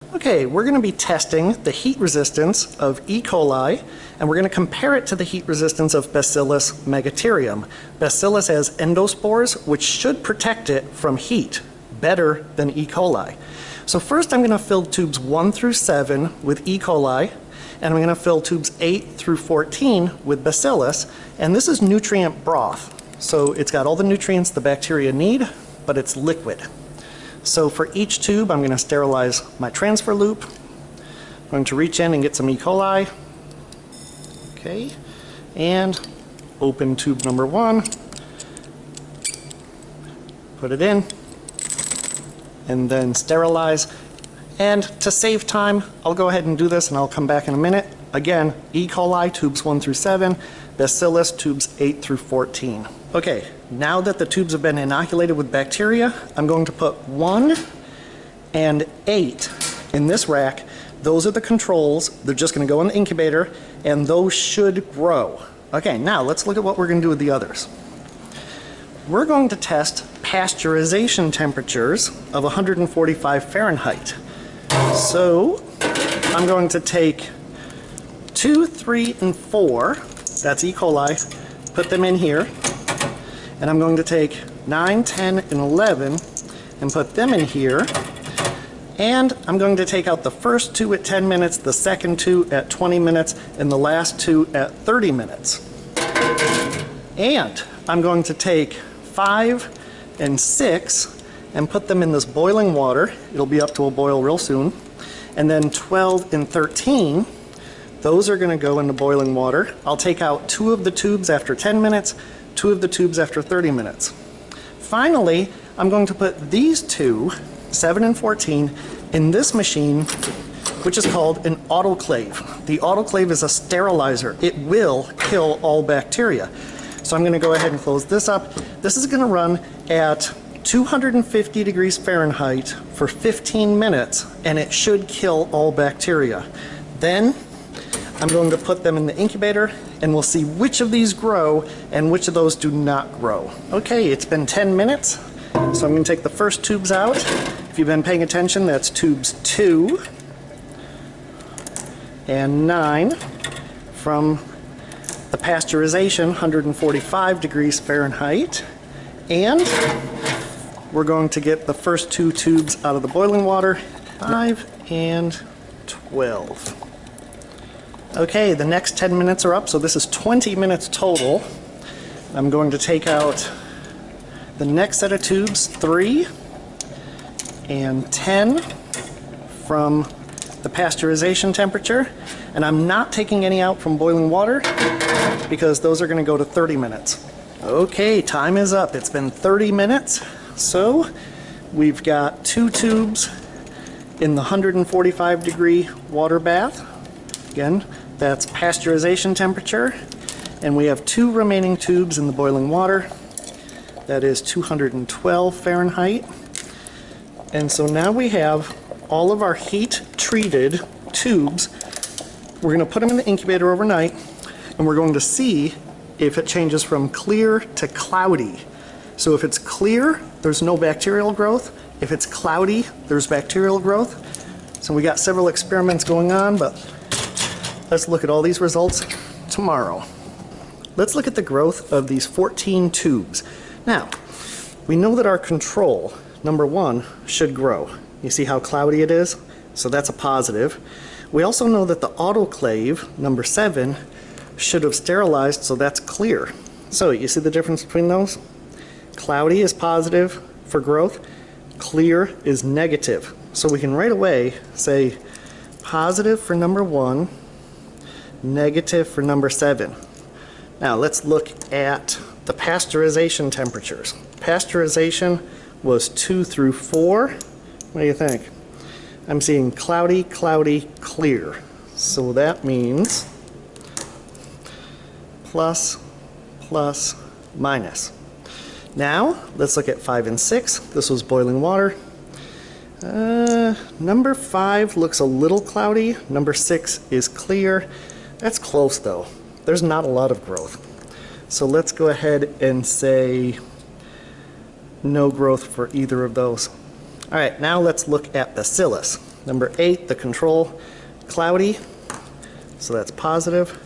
Okay, we're going to be testing the heat resistance of E. coli, and we're going to compare it to the heat resistance of Bacillus megaterium. Bacillus has endospores, which should protect it from heat better than E. coli. So first I'm going to fill tubes 1 through 7 with E. coli, and I'm going to fill tubes 8 through 14 with Bacillus, and this is nutrient broth. So it's got all the nutrients the bacteria need, but it's liquid. So for each tube, I'm going to sterilize my transfer loop. I'm going to reach in and get some E. coli. Okay, and open tube number 1. Put it in, and then sterilize. And to save time, I'll go ahead and do this, and I'll come back in a minute. Again, E. coli, tubes 1 through 7, Bacillus, tubes 8 through 14. Okay, now that the tubes have been inoculated with bacteria, I'm going to put 1 and 8 in this rack. Those are the controls. They're just going to go in the incubator, and those should grow. Okay, now let's look at what we're going to do with the others. We're going to test pasteurization temperatures of 145 Fahrenheit. So I'm going to take 2, 3, and 4, that's E. coli, put them in here. And I'm going to take 9, 10, and 11 and put them in here. And I'm going to take out the first 2 at 10 minutes, the second 2 at 20 minutes, and the last 2 at 30 minutes. And I'm going to take 5 and 6 and put them in this boiling water. It'll be up to a boil real soon. And then 12 and 13, those are going to go into boiling water. I'll take out 2 of the tubes after 10 minutes, 2 of the tubes after 30 minutes. Finally, I'm going to put these 2, 7 and 14, in this machine, which is called an autoclave. The autoclave is a sterilizer. It will kill all bacteria. So I'm going to go ahead and close this up. This is going to run at 250 degrees Fahrenheit for 15 minutes, and it should kill all bacteria. Then I'm going to put them in the incubator, and we'll see which of these grow and which of those do not grow. Okay, it's been 10 minutes, so I'm going to take the first tubes out. If you've been paying attention, that's tubes 2 and 9 from the pasteurization, 145 degrees Fahrenheit. And we're going to get the first 2 tubes out of the boiling water, 5 and 12. Okay, the next 10 minutes are up, so this is 20 minutes total. I'm going to take out the next set of tubes, 3 and 10 from the pasteurization temperature, and I'm not taking any out from boiling water because those are going to go to 30 minutes. Okay, time is up. It's been 30 minutes, so we've got 2 tubes in the 145 degree water bath. Again, that's pasteurization temperature. And we have 2 remaining tubes in the boiling water. That is 212 Fahrenheit. And so now we have all of our heat-treated tubes. We're going to put them in the incubator overnight, and we're going to see if it changes from clear to cloudy. So if it's clear, there's no bacterial growth. If it's cloudy, there's bacterial growth. So we got several experiments going on, but let's look at all these results tomorrow. Let's look at the growth of these 14 tubes. Now, we know that our control, number 1, should grow. You see how cloudy it is? So that's a positive. We also know that the autoclave, number 7, should have sterilized, so that's clear. So you see the difference between those? Cloudy is positive for growth, clear is negative. So we can right away say positive for number 1, negative for number 7. Now let's look at the pasteurization temperatures. Pasteurization was 2 through 4. What do you think? I'm seeing cloudy, cloudy, clear. So that means plus, plus, minus. Now, let's look at 5 and 6. This was boiling water. Number 5 looks a little cloudy. Number 6 is clear. That's close though. There's not a lot of growth. So let's go ahead and say no growth for either of those. All right, now let's look at Bacillus. Number 8, the control, cloudy, so that's positive.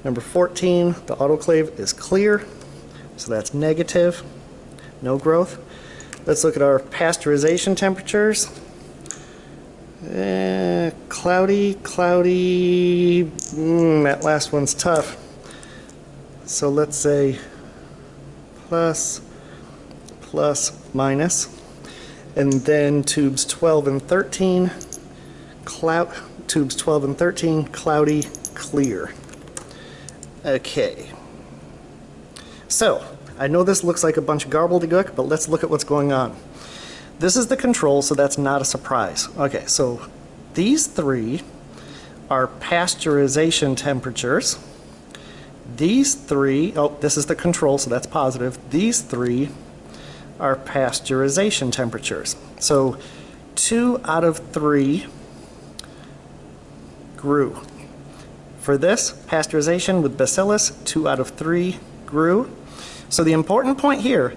Number 14, the autoclave is clear, so that's negative, no growth. Let's look at our pasteurization temperatures. Cloudy, that last one's tough. So let's say plus, minus. And then tubes 12 and 13, tubes 12 and 13, cloudy, clear. Okay. So, I know this looks like a bunch of gobbledygook, but let's look at what's going on. This is the control, so that's not a surprise. Okay, so these three are pasteurization temperatures. These three, oh, this is the control, so that's positive. These three are pasteurization temperatures. So 2 out of 3 grew. For this, pasteurization with bacillus, 2 out of 3 grew. So the important point here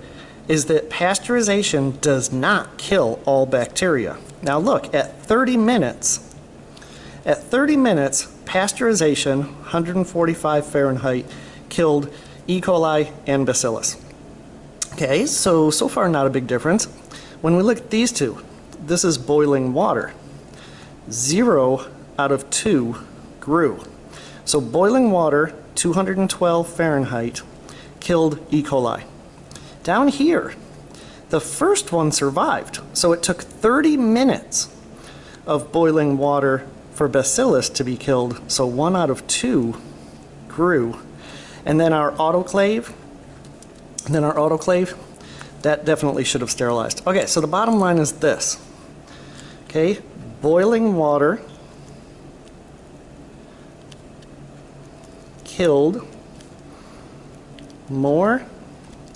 is that pasteurization does not kill all bacteria. Now look, at 30 minutes, pasteurization, 145 Fahrenheit, killed E. coli and bacillus. Okay, so far not a big difference. When we look at these two, this is boiling water. 0 out of 2 grew. So boiling water, 212 Fahrenheit, killed E. coli. Down here, the first one survived. So it took 30 minutes of boiling water for bacillus to be killed. So 1 out of 2 grew. And then our autoclave, that definitely should have sterilized. Okay, so the bottom line is this. Okay, boiling water killed more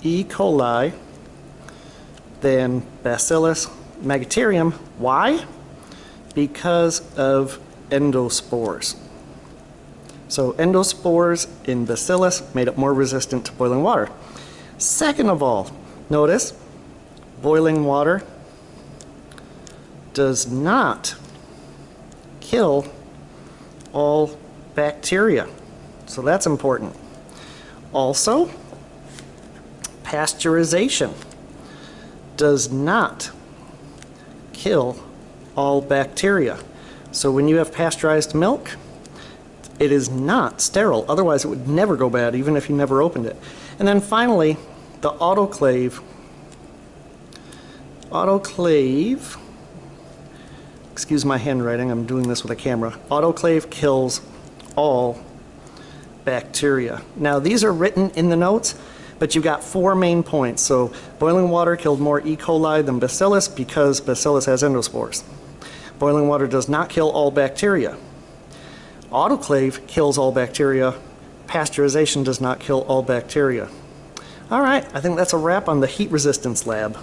E. coli than Bacillus megaterium. Why? Because of endospores. So endospores in Bacillus made it more resistant to boiling water. Second of all, notice boiling water does not kill all bacteria. So that's important. Also, pasteurization does not kill all bacteria. So when you have pasteurized milk, it is not sterile. Otherwise, it would never go bad, even if you never opened it. And then finally, the autoclave. Autoclave, excuse my handwriting, I'm doing this with a camera. Autoclave kills all bacteria. Now, these are written in the notes, but you've got 4 main points. So boiling water killed more E. coli than Bacillus because Bacillus has endospores. Boiling water does not kill all bacteria. Autoclave kills all bacteria. Pasteurization does not kill all bacteria. All right, I think that's a wrap on the heat resistance lab.